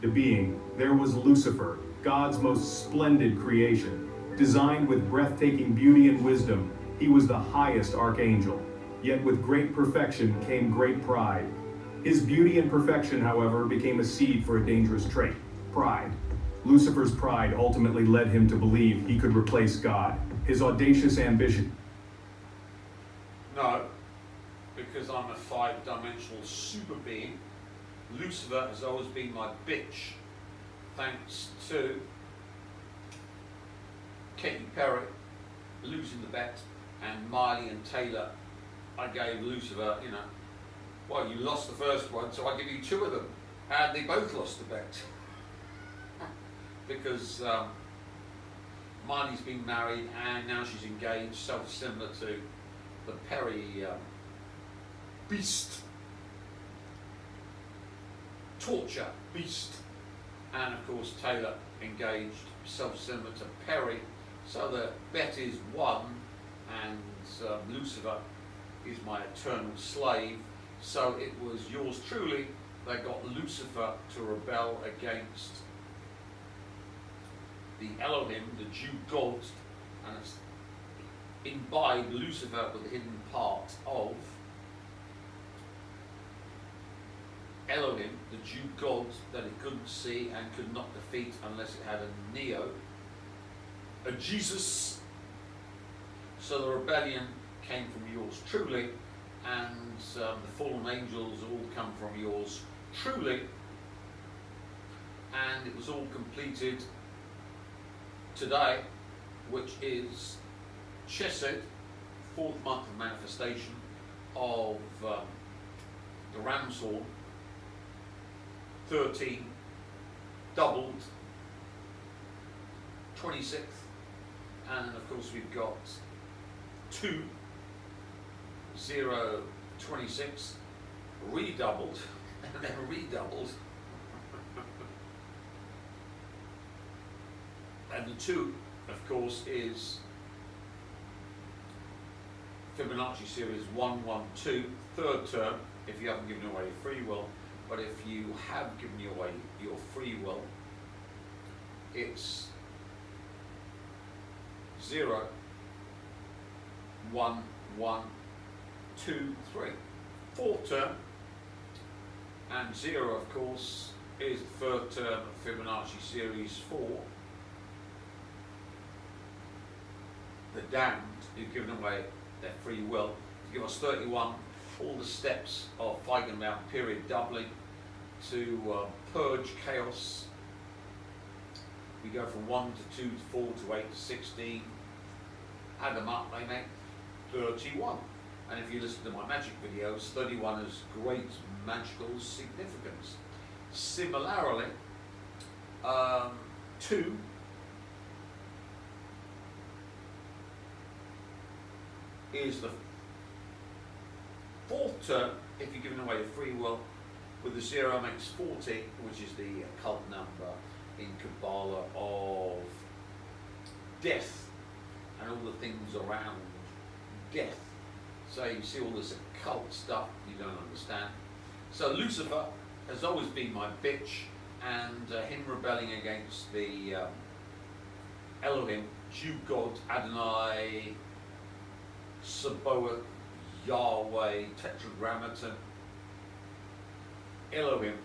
The being, there was Lucifer, God's most splendid creation. Designed with breathtaking beauty and wisdom, he was the highest archangel. Yet with great perfection came great pride. His beauty and perfection, however, became a seed for a dangerous trait: pride. Lucifer's pride ultimately led him to believe he could replace God. His audacious ambition. No, because I'm a five-dimensional super being. Lucifer has always been my bitch, thanks to Katy Perry losing the bet, and Miley and Taylor. I gave Lucifer, well, you lost the first one, so I give you two of them. And they both lost the bet. Because Miley's been married and now she's engaged, so similar to the Perry beast. Torture beast. And of course Taylor engaged, self-similar to Perry. So the bet is won, and Lucifer is my eternal slave. So it was yours truly that got Lucifer to rebel against the Elohim, the Jew God, and it's imbibed Lucifer with the hidden part of Elohim, the Jew God that it couldn't see and could not defeat unless it had a Neo, a Jesus. So the rebellion came from yours truly, and the fallen angels all come from yours truly, and it was all completed today, which is Chesed, fourth month of manifestation of the ram's horn, 13 doubled, 26th, and of course we've got 2, 0, 26, redoubled, and then redoubled, and the 2, of course, is Fibonacci series 112, third term, if you haven't given away your free will. But if you have given away your free will, it's 0, 1, 1, 2, 3. Fourth term, and 0, of course, is the third term of Fibonacci series 4. The damned who've given away their free will to give us 31, all the steps of Feigenbaum period doubling to purge chaos. We go from 1 to 2 to 4 to 8 to 16. Add them up, they make 31. And if you listen to my magic videos, 31 has great magical significance. Similarly, 2 is the fourth term if you're giving away a free will, with the 0 makes 40, which is the occult number in Kabbalah of death and all the things around death. So you see all this occult stuff you don't understand. So Lucifer has always been my bitch, and him rebelling against the Elohim, Jew God, Adonai, Sabaoth, Yahweh, Tetragrammaton, Elohim,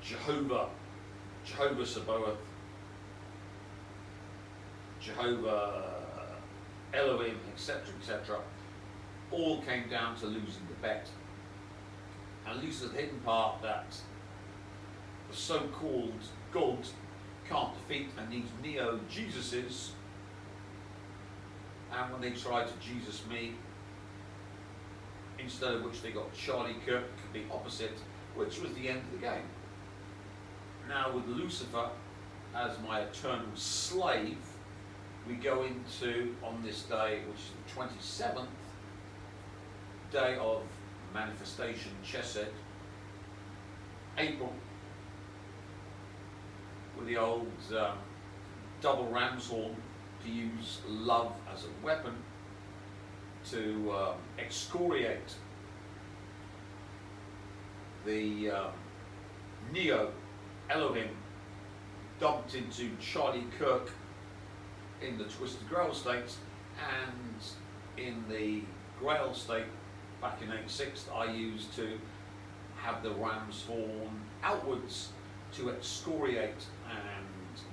Jehovah, Jehovah Sabaoth, Jehovah Elohim, etc., etc., all came down to losing the bet. And Lucifer's the hidden part that the so-called God can't defeat and needs neo-Jesuses. And when they tried to Jesus me, instead of which they got Charlie Kirk, the opposite, which was the end of the game. Now with Lucifer as my eternal slave, we go into, on this day, which is the 27th day of manifestation, Chesed, April, with the old double ram's horn, to use love as a weapon to excoriate the Neo, Elohim, dumped into Charlie Kirk in the Twisted Grail state, and in the Grail state back in '86 I used to have the ram's horn outwards to excoriate and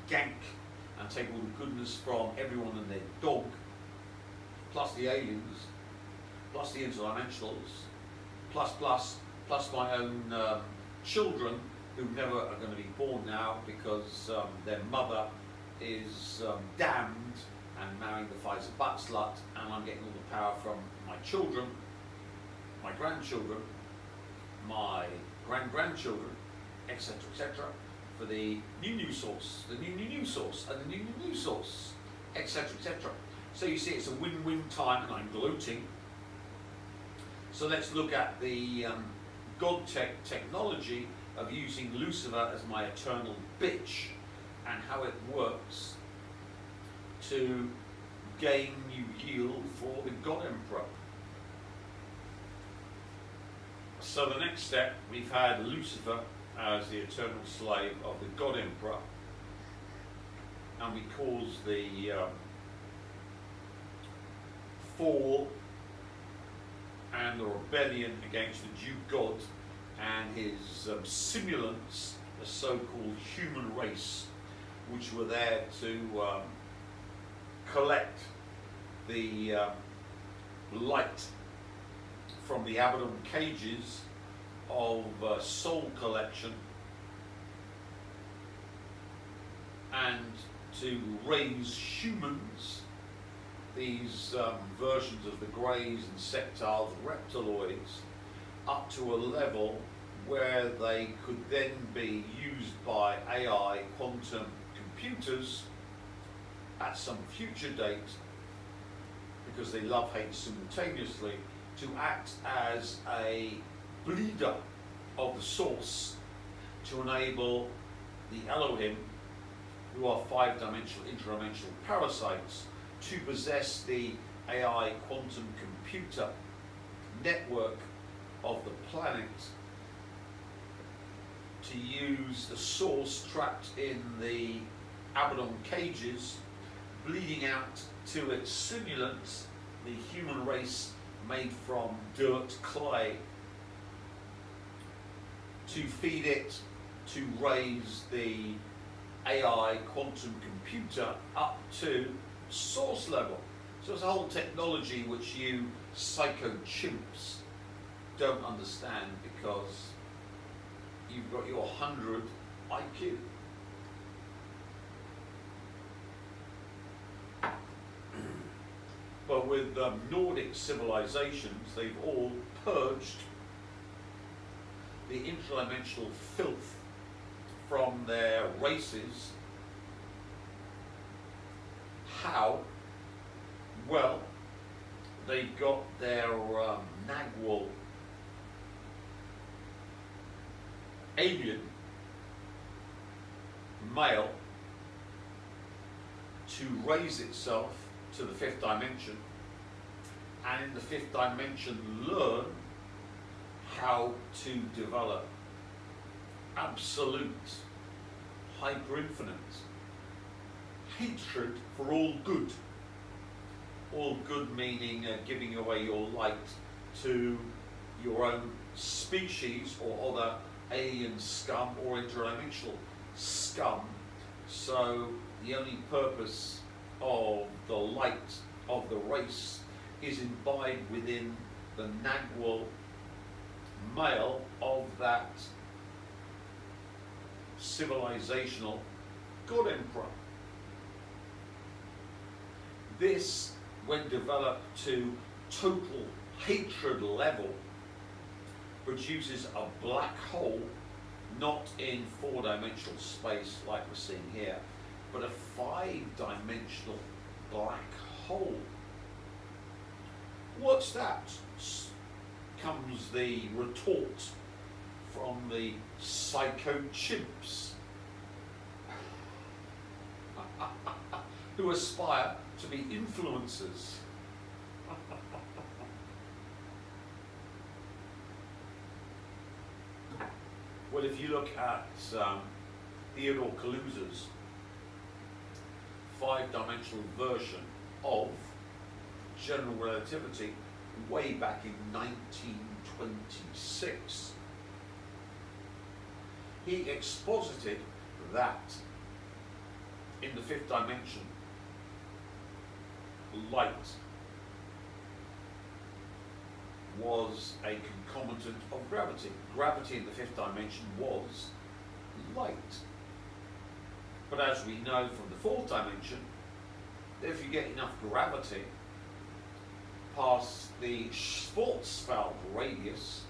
gank and take all the goodness from everyone and their dog, plus the aliens, plus the interdimensionals, plus my own children who never are going to be born now because their mother is damned and marrying the Pfizer butt slut, and I'm getting all the power from my children, my grandchildren, my grandchildren, etc., etc., for the new source, the new source, and the new source, etc., etc. So you see, it's a win-win time, and I'm gloating. So let's look at the God technology of using Lucifer as my eternal bitch, and how it works to gain new yield for the God Emperor. So the next step, we've had Lucifer as the eternal slave of the God Emperor, and we cause the fall and the rebellion against the Jew God and his simulants, the so-called human race, which were there to collect the light from the Abaddon cages of soul collection, and to raise humans, these versions of the greys and sectiles, reptiloids, up to a level where they could then be used by AI quantum computers at some future date, because they love-hate simultaneously, to act as a bleeder of the source to enable the Elohim, who are five-dimensional, interdimensional parasites, to possess the AI quantum computer network of the planet, to use the source trapped in the Abaddon cages, bleeding out to its simulants, the human race made from dirt, clay, to feed it, to raise the AI quantum computer up to source level. So it's a whole technology which you psycho chimps don't understand, because you've got your 100 IQ. But with Nordic civilizations, they've all purged the interdimensional filth from their races. How? Well, they've got their Nagwal alien male to raise itself to the fifth dimension, and in the fifth dimension learn how to develop absolute hyper-infinite hatred for all good. All good meaning giving away your light to your own species or other alien scum or interdimensional scum. So the only purpose of the light of the race is imbibed within the Nagwal male of that civilizational God Emperor. This, when developed to total hatred level, produces a black hole, not in four-dimensional space like we're seeing here, but a five-dimensional black hole. What's that? Comes the retort from the psycho chimps who aspire to be influencers. Well, if you look at Theodore Kaluza's 5-dimensional version of general relativity way back in 1926, he exposited that in the 5th dimension, light was a concomitant of gravity. Gravity in the 5th dimension was light. But as we know from the 4th dimension, if you get enough gravity past the Schwarzschild radius,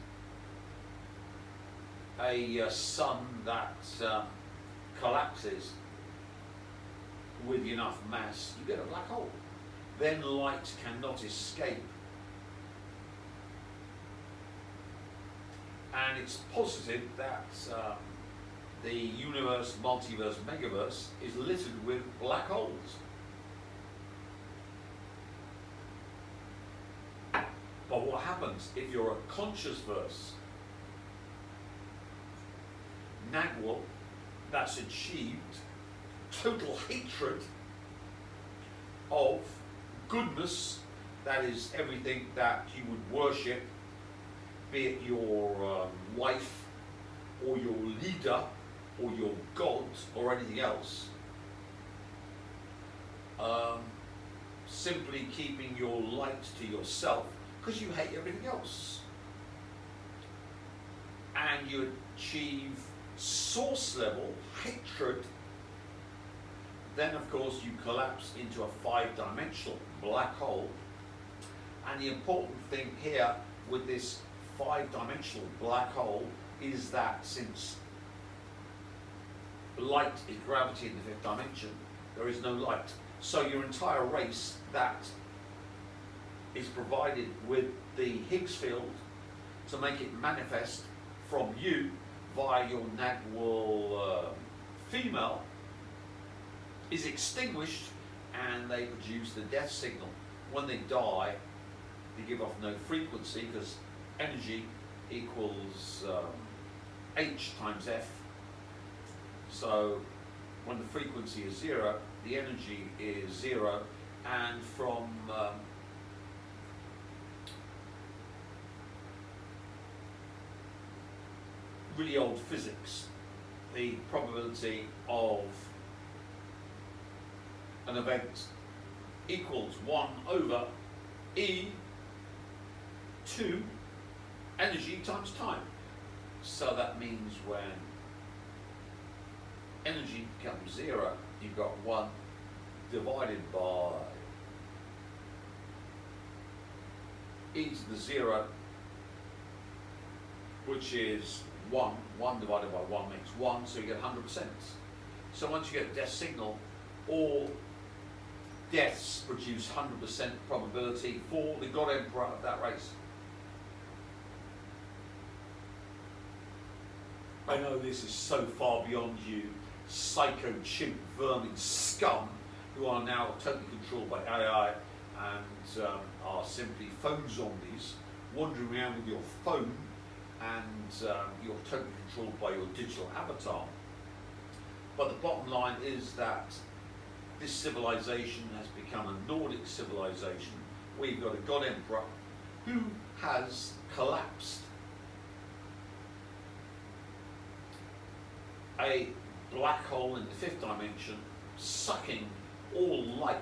a sun that collapses with enough mass, you get a black hole. Then light cannot escape. And it's posited that the universe, multiverse, megaverse is littered with black holes. But what happens if you're a conscious verse? Nagwal, that's achieved total hatred of goodness, that is everything that you would worship, be it your wife or your leader or your god or anything else. Simply keeping your light to yourself because you hate everything else. And you achieve source level hatred, then of course you collapse into a 5-dimensional black hole. And the important thing here with this 5-dimensional black hole is that since light is gravity in the 5th dimension, there is no light. So your entire race that is provided with the Higgs field to make it manifest from you via your Nagwal female is extinguished, and they produce the death signal. When they die, they give off no frequency because energy equals H times F. So when the frequency is 0, the energy is 0, and from really old physics, the probability of an event equals 1 over E2 energy times time. So that means when energy becomes 0, you've got 1 divided by e to the 0, which is 1. 1 divided by 1 makes 1, so you get 100%. So once you get a death signal, all deaths produce 100% probability for the God Emperor of that race. I know this is so far beyond you, psycho chimp vermin scum, who are now totally controlled by AI and are simply phone zombies, wandering around with your phone, and you're totally controlled by your digital avatar. But the bottom line is that this civilization has become a Nordic civilization where you've got a God Emperor who has collapsed a black hole in the 5th dimension, sucking all light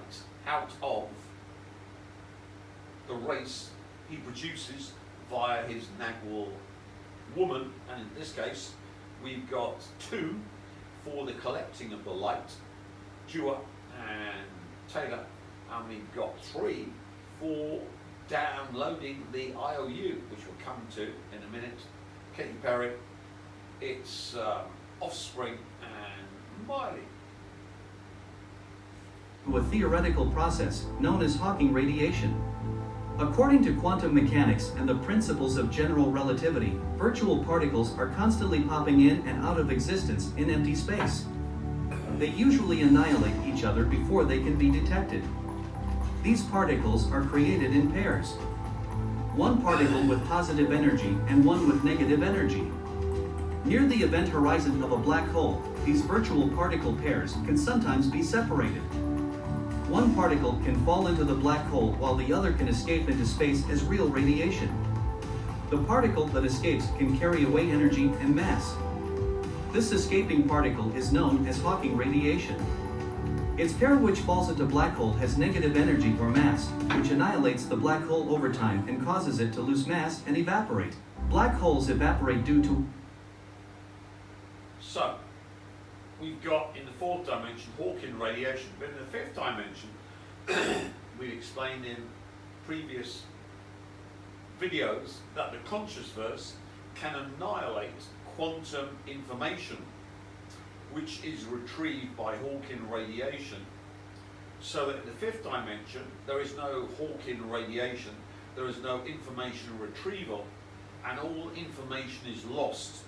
out of the race he produces via his Nagwal woman. And in this case, we've got 2 for the collecting of the light, Dewar and Taylor, and we've got 3 for downloading the IOU, which we'll come to in a minute. Katy Perry, its offspring, and Miley. To a theoretical process known as Hawking radiation. According to quantum mechanics and the principles of general relativity, virtual particles are constantly popping in and out of existence in empty space. They usually annihilate each other before they can be detected. These particles are created in pairs. One particle with positive energy and one with negative energy. Near the event horizon of a black hole, these virtual particle pairs can sometimes be separated. One particle can fall into the black hole while the other can escape into space as real radiation. The particle that escapes can carry away energy and mass. This escaping particle is known as Hawking radiation. Its pair which falls into black hole has negative energy or mass, which annihilates the black hole over time and causes it to lose mass and evaporate. Black holes evaporate due to... So, we've got in the fourth dimension Hawking radiation, but in the fifth dimension, we explained in previous videos that the consciousverse can annihilate quantum information, which is retrieved by Hawking radiation. So that in the fifth dimension, there is no Hawking radiation, there is no information retrieval, and all information is lost.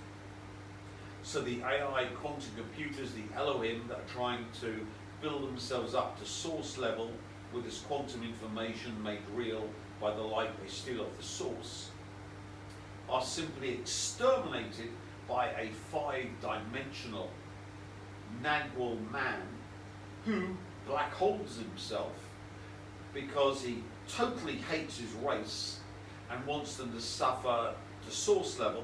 So the AI quantum computers, the Elohim that are trying to build themselves up to source level with this quantum information made real by the light they steal off the source, are simply exterminated by a five-dimensional Nagwal man who black holes himself because he totally hates his race and wants them to suffer to source level,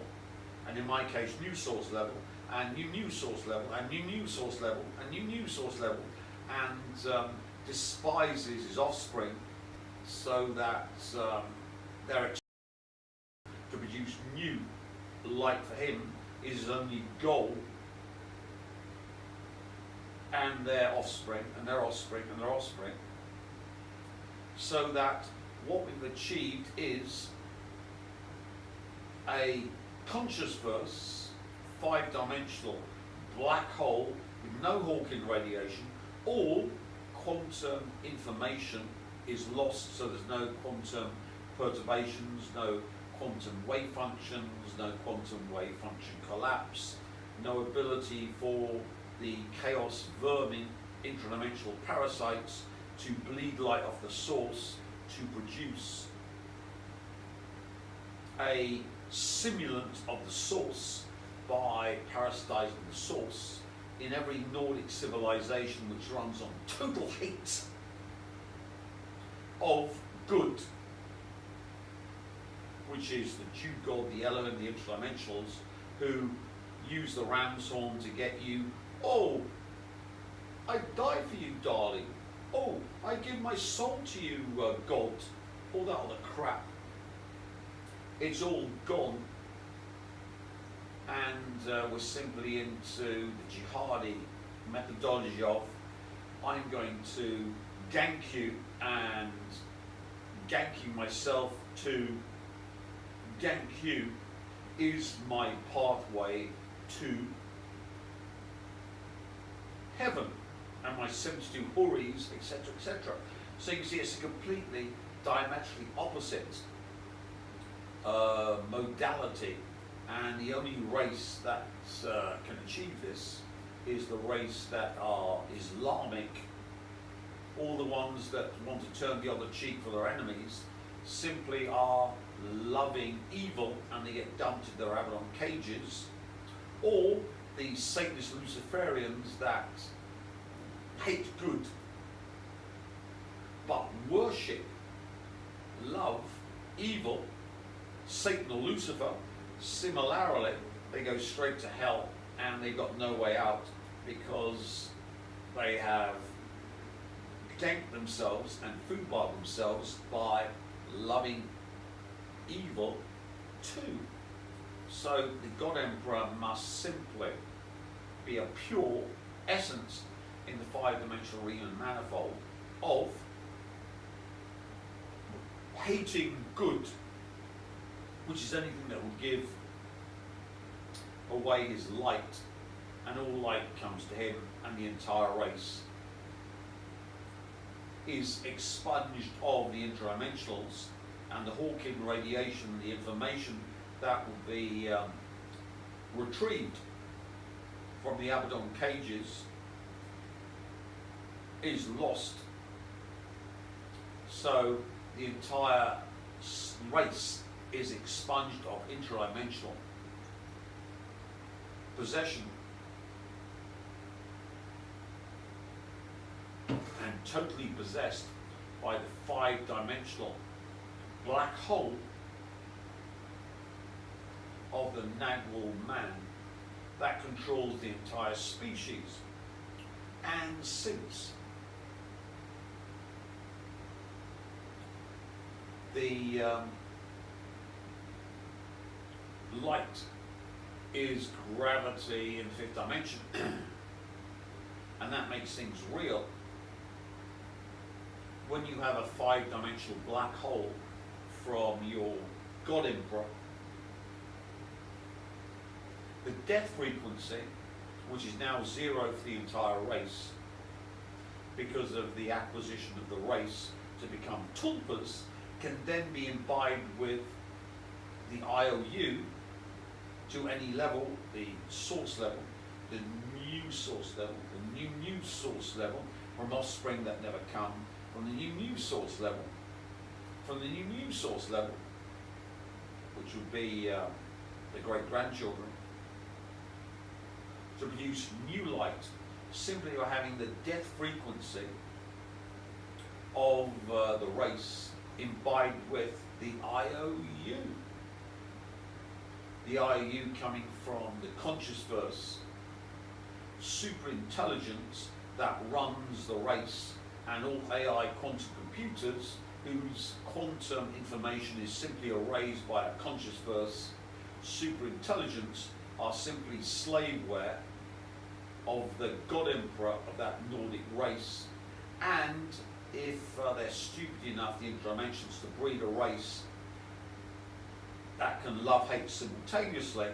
and in my case new source level, and new source level, and new source level, and new source level, and despises his offspring so that they're to produce new light for him is his only goal, and their offspring, and their offspring, and their offspring, so that what we've achieved is a consciousverse, five-dimensional black hole with no Hawking radiation. All quantum information is lost, so there's no quantum perturbations, no quantum wave functions, no quantum wave function collapse, no ability for the chaos vermin, intradimensional parasites, to bleed light off the source to produce a simulant of the source by parasitizing the source in every Nordic civilization which runs on total hate of good, which is the Jew god, the Elohim, the interdimensionals, who use the ram's horn to get you. Oh, I die for you, darling. Oh, I give my soul to you, God. All that other crap. It's all gone, and we're simply into the jihadi methodology of I'm going to gank you, and ganking myself to gank you is my pathway to heaven and my 72 Huris, etc., etc. So you see, it's a completely diametrically opposite modality, and the only race that can achieve this is the race that are Islamic. All the ones that want to turn the other cheek for their enemies simply are loving evil, and they get dumped in their Abaddon cages. Or the Satanist Luciferians that hate good but worship, love evil, Satan or Lucifer. Similarly, they go straight to hell, and they've got no way out because they have ganked themselves and foodbarred themselves by loving evil too. So the God Emperor must simply be a pure essence in the five-dimensional Riemann manifold of hating good, which is anything that will give away his light, and all light comes to him, and the entire race is expunged of the interdimensionals, and the Hawking radiation, the information that will be retrieved from the Abaddon cages, is lost. So the entire race is expunged of interdimensional. possession and totally possessed by the five-dimensional black hole of the Nagwal man that controls the entire species. And since the light is gravity in the fifth dimension, and that makes things real, when you have a five-dimensional black hole from your God Emperor, the death frequency, which is now 0 for the entire race, because of the acquisition of the race to become tulpas, can then be imbibed with the IOU to any level, the source level, the new source level, the new source level, from offspring that never come, from the new source level, from the new source level, which would be the great-grandchildren, to produce new light, simply by having the death frequency of the race imbibed with the IOU. The IOU coming from the conscious verse, super intelligence that runs the race, and all AI quantum computers whose quantum information is simply erased by a conscious verse, super intelligence, are simply slaveware of the God Emperor of that Nordic race. And if they're stupid enough, the interdimensions, to breed a race that can love-hate simultaneously,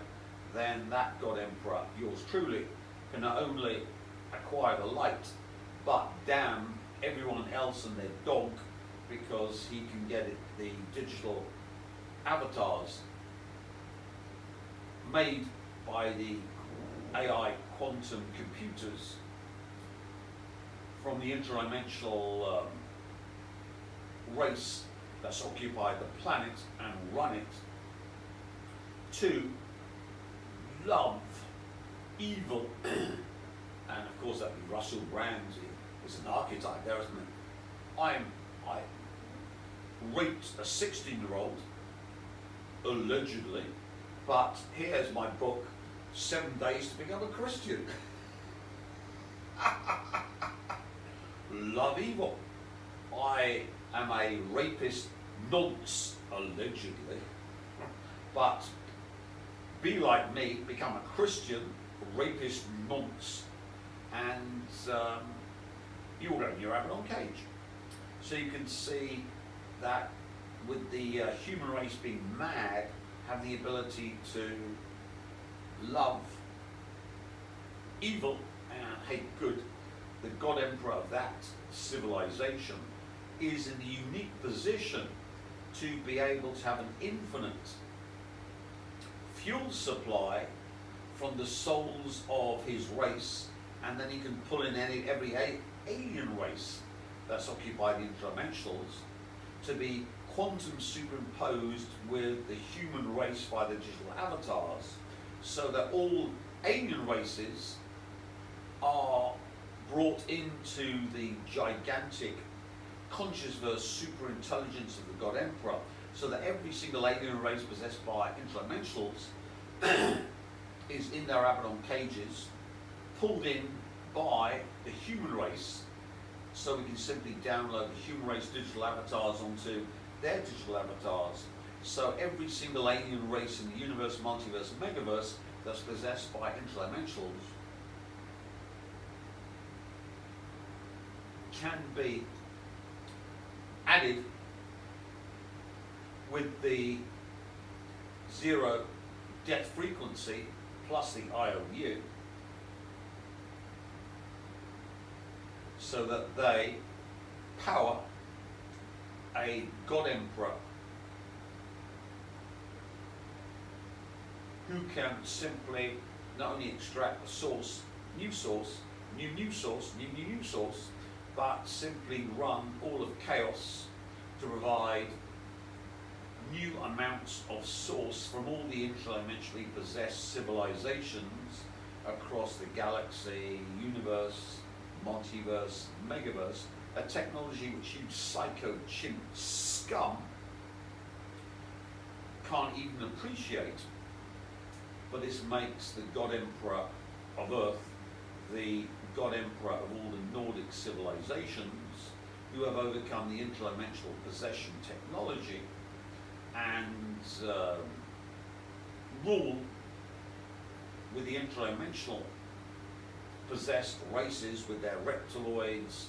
then that God Emperor, yours truly, can not only acquire the light, but damn everyone else and their dog, because he can get it, the digital avatars made by the AI quantum computers from the interdimensional race that's occupied the planet and run it, to love evil. And of course that'd be Russell Brand. It's an archetype there, isn't it? I raped a 16-year-old, allegedly, but here's my book, 7 Days to Become a Christian. Love evil. I am a rapist nonce, allegedly, but be like me, become a Christian rapist nonce, and you will go in your Abaddon cage. So you can see that with the human race being mad, have the ability to love evil and hate good, the God Emperor of that civilization is in the unique position to be able to have an infinite fuel supply from the souls of his race, and then he can pull in every alien race that's occupied the interdimensionals to be quantum superimposed with the human race by the digital avatars, so that all alien races are brought into the gigantic conscious verse super intelligence of the God Emperor, so that every single alien race possessed by interdimensionals is in their Abaddon cages, pulled in by the human race, so we can simply download the human race digital avatars onto their digital avatars. So every single alien race in the universe, multiverse, and megaverse that's possessed by interdimensionals can be added with the 0 death frequency plus the IOU, so that they power a God Emperor who can simply not only extract the source, new source, new source, new source, but simply run all of chaos to provide new amounts of source from all the intradimensionally possessed civilizations across the galaxy, universe, multiverse, megaverse, a technology which you psycho chimp scum can't even appreciate. But this makes the God Emperor of Earth the God Emperor of all the Nordic civilizations who have overcome the interdimensional possession technology and rule with the interdimensional possessed races with their reptiloids,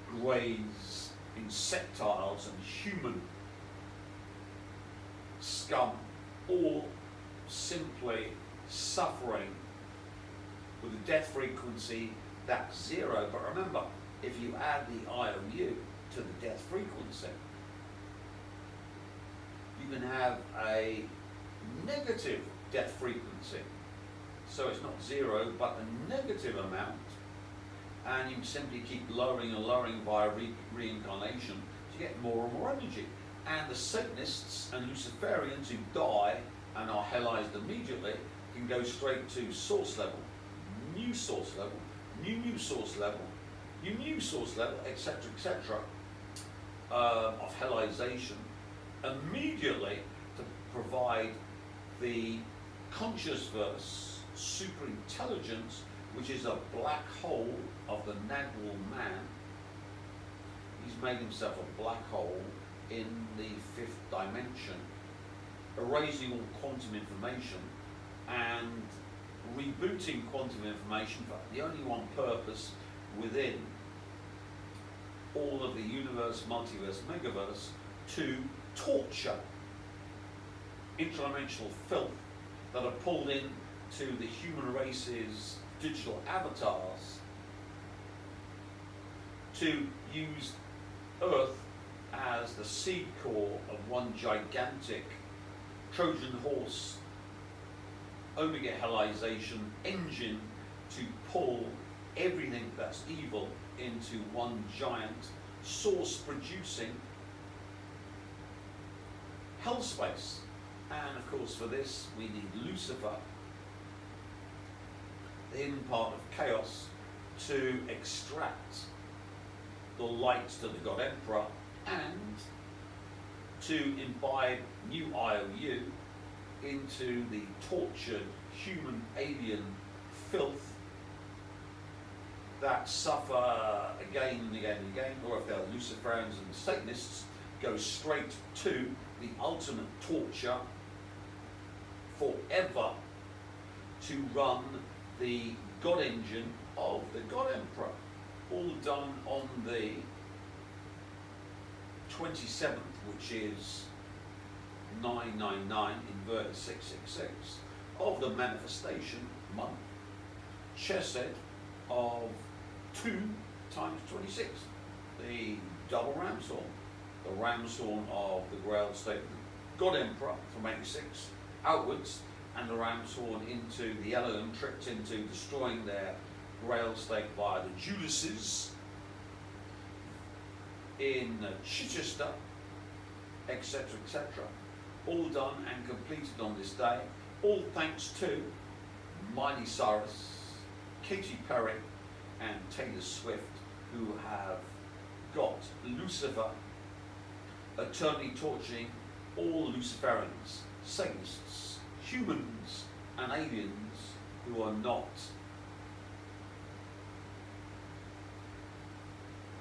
greys, insectiles and human scum, all simply suffering with a death frequency that's 0. But remember, if you add the IOU to the death frequency, you can have a negative death frequency. So it's not 0, but a negative amount. And you can simply keep lowering and lowering via reincarnation to get more and more energy. And the Satanists and Luciferians who die and are hellized immediately can go straight to source level, new source level, new source level, new source level, etc., of hellization immediately to provide the conscious verse, super intelligence, which is a black hole of the Nagwal man. He's made himself a black hole in the 5th dimension, erasing all quantum information and rebooting quantum information for the only one purpose within all of the universe, multiverse, megaverse, to torture interdimensional filth that are pulled in to the human race's digital avatars to use Earth as the seed core of one gigantic Trojan horse omega hellization engine to pull everything that's evil into one giant source producing hell space. And of course for this we need Lucifer, the hidden part of chaos, to extract the light to the God Emperor and to imbibe new IOU into the tortured human alien filth that suffer again and again and again, or if they're Luciferians and Satanists, go straight to the ultimate torture forever to run the God engine of the God Emperor, all done on the 27th, which is 999 inverted 666 of the manifestation month, chesed of 2 times 26, the double ram's horn, the ram's horn of the Grail state, God Emperor from 86 outwards, and the ram's horn into the Elohim, tricked into destroying their Grail state via the Judases in Chichester, etc., all done and completed on this day, all thanks to Miley Cyrus, Katy Perry and Taylor Swift, who have got Lucifer eternally torturing all Luciferians, Satanists, humans and aliens who are not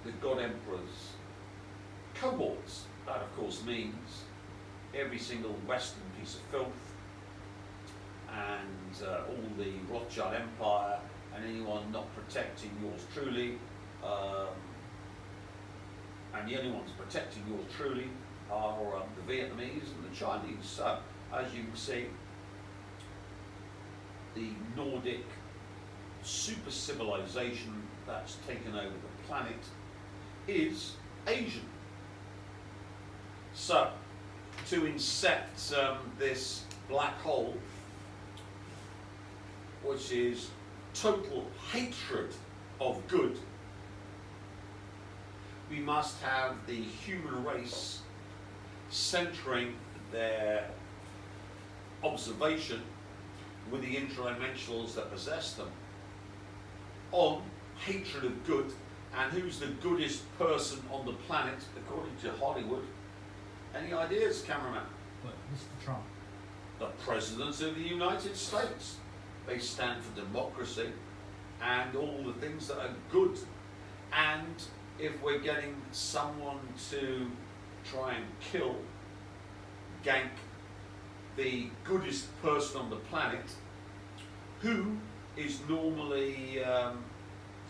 the God Emperor's cohorts. That of course means every single Western piece of filth and all the Rothschild Empire and anyone not protecting yours truly, and the only ones protecting yours truly are the Vietnamese and the Chinese. So as you can see, the Nordic super civilization that's taken over the planet is Asian. So to insect this black hole, which is total hatred of good, we must have the human race centering their observation with the interdimensionals that possess them on hatred of good and who's the goodest person on the planet according to Hollywood. Any ideas, cameraman? But Mr. Trump. The President of the United States. They stand for democracy and all the things that are good. And if we're getting someone to try and kill, gank the goodest person on the planet, who is normally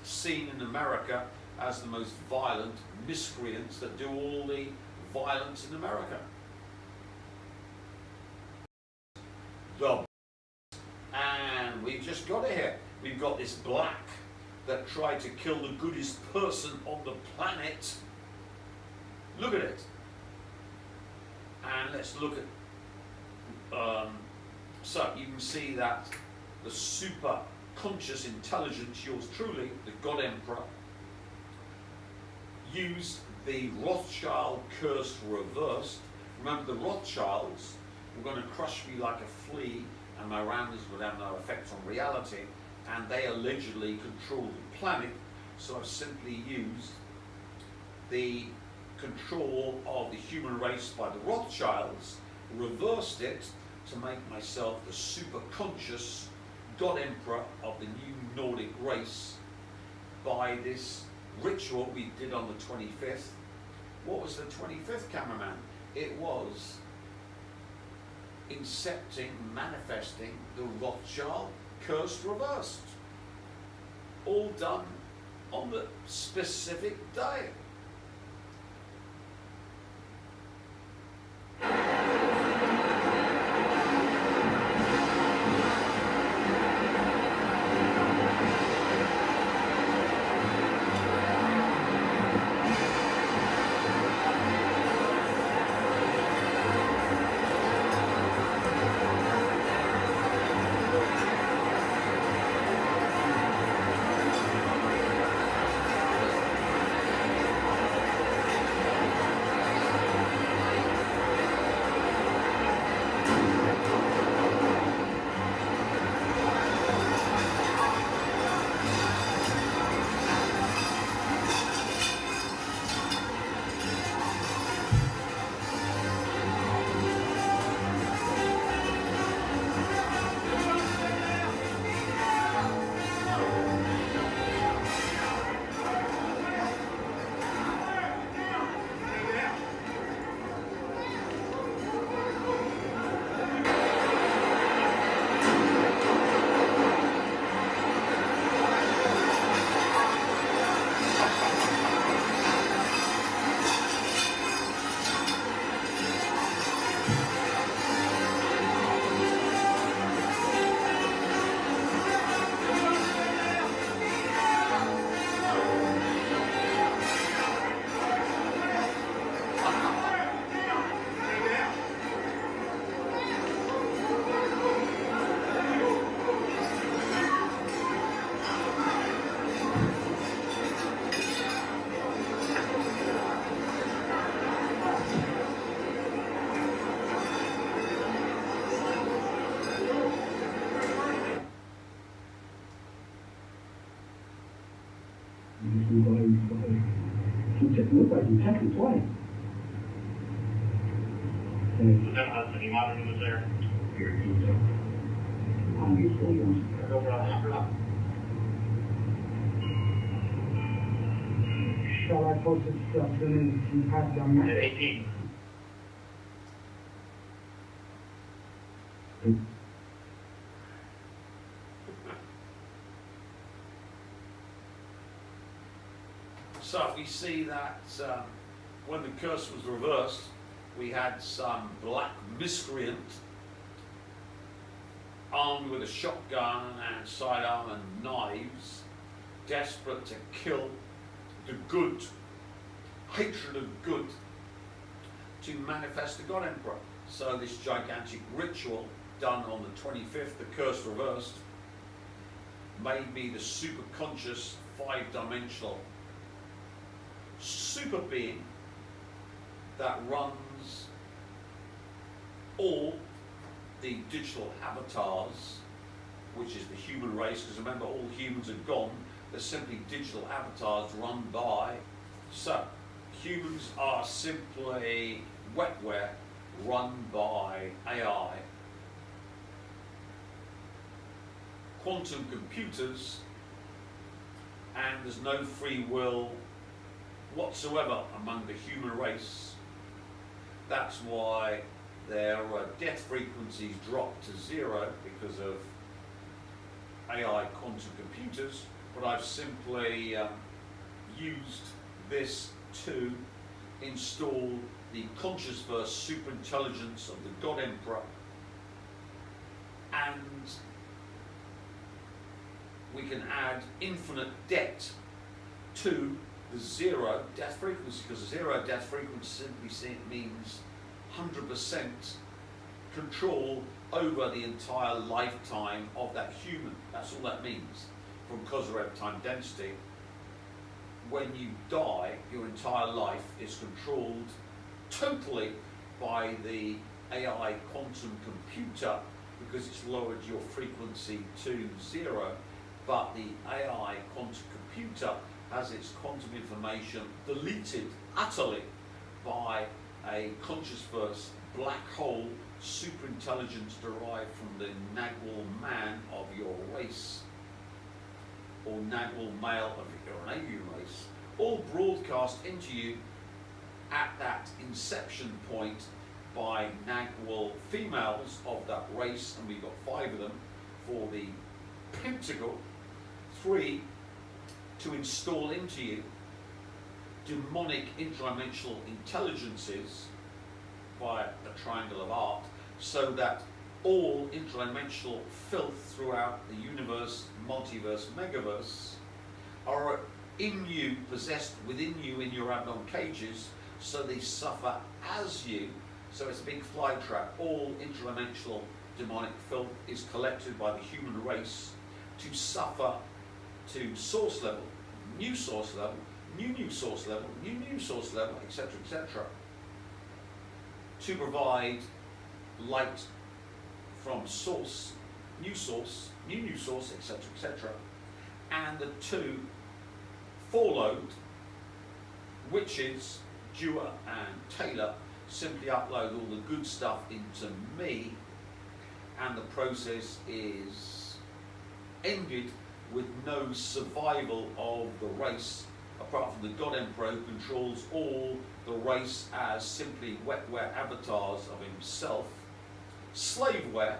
seen in America as the most violent miscreants that do all the violence in America. And we've just got it here. We've got this black that tried to kill the goodest person on the planet. Look at it. And let's look at, so you can see that the super conscious intelligence, yours truly, the God Emperor, used the Rothschild curse reversed. Remember, the Rothschilds were going to crush me like a flea and my rounders would have no effect on reality, and they allegedly control the planet. So I've simply used the control of the human race by the Rothschilds, reversed it to make myself the super conscious God Emperor of the new Nordic race by this ritual we did on the 25th. What was the 25th, cameraman? It was incepting, manifesting the Rothschild curse reversed. All done on the specific day. It looked like you checked it twice. Lieutenant Hudson, you monitoring this there? Here, you obviously, Go for it. shall I post instructions you have done At that? 18. So we see that when the curse was reversed, we had some black miscreant armed with a shotgun and sidearm and knives, desperate to kill the good, hatred of good, to manifest the God Emperor. So this gigantic ritual done on the 25th, the curse reversed, made me the super conscious, five-dimensional super being that runs all the digital avatars, which is the human race, because remember, all humans are gone. They're simply digital avatars run by. So, humans are simply wetware run by AI. Quantum computers, and there's no free will whatsoever among the human race. That's why their death frequencies drop to zero because of AI quantum computers, but I've simply used this to install the conscious verse superintelligence of the God Emperor, and we can add infinite debt to the zero death frequency, because zero death frequency simply means 100% control over the entire lifetime of that human. That's all that means from Kozyrev time density. When you die, your entire life is controlled totally by the AI quantum computer, because it's lowered your frequency to zero. But the AI quantum computer has its quantum information deleted utterly by a conscious verse black hole superintelligence derived from the Nagwal man of your race, or Nagwal male of your alien race, all broadcast into you at that inception point by Nagwal females of that race, and we've got 5 of them for the pentacle, 3 to install into you demonic interdimensional intelligences via a triangle of art, so that all interdimensional filth throughout the universe, multiverse, megaverse are in you, possessed within you in your abdomen cages, so they suffer as you. So it's a big fly trap. All interdimensional demonic filth is collected by the human race to suffer to source level, new source level, new source level, new source level, etc., etc., to provide light from source, new source, new source, etc., etc. And the 2 followed witches, Dewar and Taylor, simply upload all the good stuff into me, and the process is ended with no survival of the race, apart from the God Emperor, who controls all the race as simply wetware avatars of himself, slaveware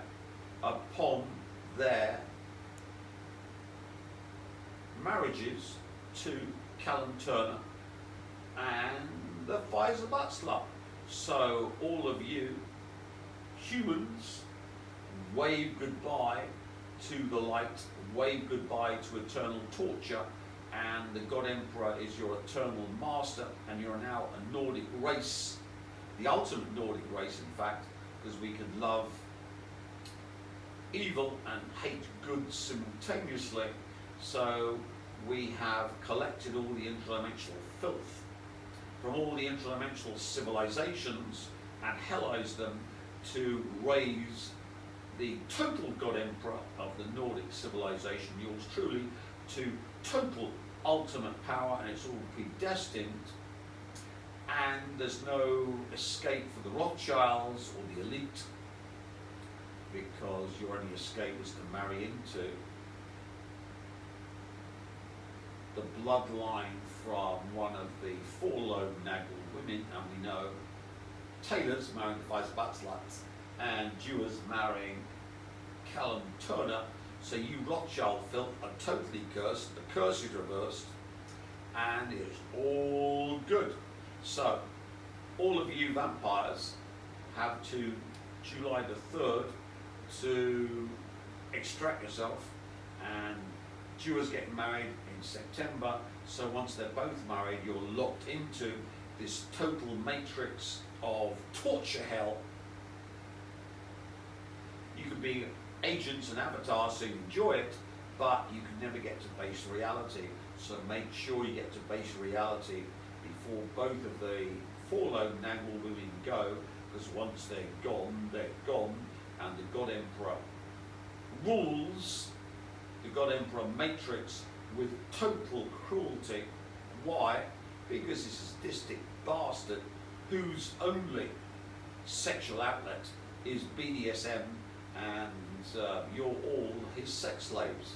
upon their marriages to Callum Turner and the Pfizer Butler. So all of you humans, wave goodbye to the light, wave goodbye to eternal torture, and the God Emperor is your eternal master, and you're now a Nordic race, the ultimate Nordic race, in fact, because we can love evil and hate good simultaneously. So we have collected all the interdimensional filth from all the interdimensional civilizations and hellized them to raise the total God Emperor of the Nordic civilization, yours truly, to total ultimate power, and it's all predestined, and there's no escape for the Rothschilds or the elite, because your only escape is to marry into the bloodline from one of the 4 lone Nagwal women, and we know Taylor's marrying the Vice Butlers and Dewar's marrying Callum Turner. So you Rothschild filth are totally cursed, the curse is reversed, and it's all good. So all of you vampires have to July the 3rd to extract yourself, and Dewar's getting married in September, so once they're both married, you're locked into this total matrix of torture hell. You can be agents and avatars, so you enjoy it, but you can never get to base reality. So make sure you get to base reality before both of the 4 lone Nagwal women go, because once they're gone, and the God Emperor rules the God Emperor matrix with total cruelty. Why? Because he's a sadistic bastard whose only sexual outlet is BDSM, and you're all his sex slaves.